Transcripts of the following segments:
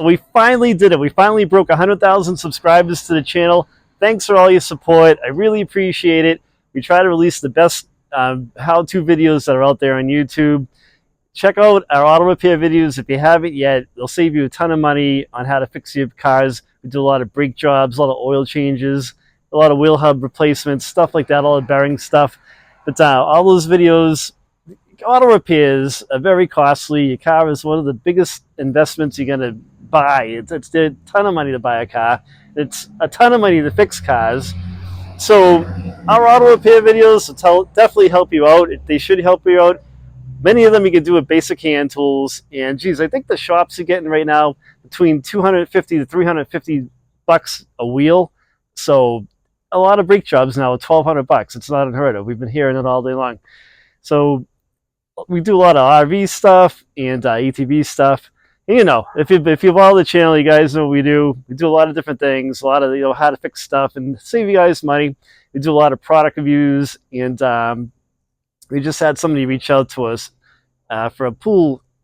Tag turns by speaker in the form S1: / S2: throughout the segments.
S1: We finally did it. We finally broke 100,000 subscribers to the channel. Thanks for all your support. I really appreciate it. We try to release the best how-to videos that are out there on YouTube. Check out our auto repair videos if you haven't yet. They'll save you a ton of money on how to fix your cars. We do a lot of brake jobs, a lot of oil changes, a lot of wheel hub replacements, stuff like that, all the bearing stuff. But all those videos, auto repairs are very costly. Your car is one of the biggest investments you're going to buy. It's a ton of money to buy a car. It's a ton of money to fix cars. So our auto repair videos will definitely help you out. They should help you out. Many of them you can do with basic hand tools. And geez, I think the shops are getting right now between 250 to 350 bucks a wheel. So a lot of brake jobs now at 1,200 bucks. It's not unheard of. We've been hearing it all day long. So we do a lot of RV stuff and ATV stuff. And, you know, if you follow the channel, you guys know what we do. We do a lot of different things, a lot of how to fix stuff and save you guys money. We do a lot of product reviews, and we just had somebody reach out to us for a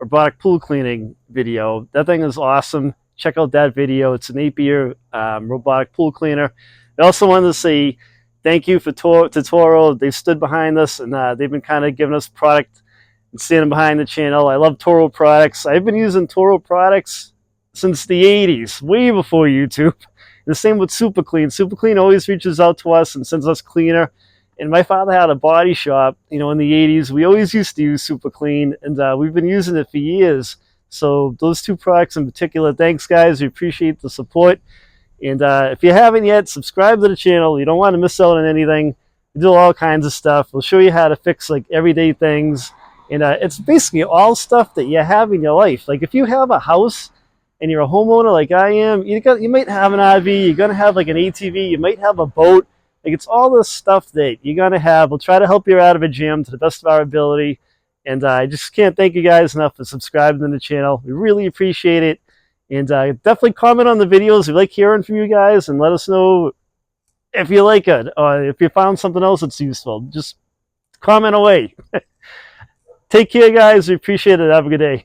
S1: robotic pool cleaning video. That thing is awesome. Check out that video. It's an 8-year robotic pool cleaner. I also wanted to say thank you to Toro. They've stood behind us, and they've been kind of giving us product and standing behind the channel. I love Toro products. I've been using Toro products since the 80s, way before YouTube. And the same with Super Clean. Super Clean always reaches out to us and sends us cleaner. And my father had a body shop, in the 80s. We always used to use Super Clean, and we've been using it for years. So those two products in particular, thanks, guys. We appreciate the support. And if you haven't yet, subscribe to the channel. You don't want to miss out on anything. We do all kinds of stuff. We'll show you how to fix everyday things. And it's basically all stuff that you have in your life. Like if you have a house and you're a homeowner like I am, you might have an RV, you're going to have an ATV, you might have a boat. It's all this stuff that you're going to have. We'll try to help you out of a jam to the best of our ability. And I just can't thank you guys enough for subscribing to the channel. We really appreciate it. And definitely comment on the videos. We like hearing from you guys, and let us know if you like it or if you found something else that's useful. Just comment away. Take care, guys. We appreciate it. Have a good day.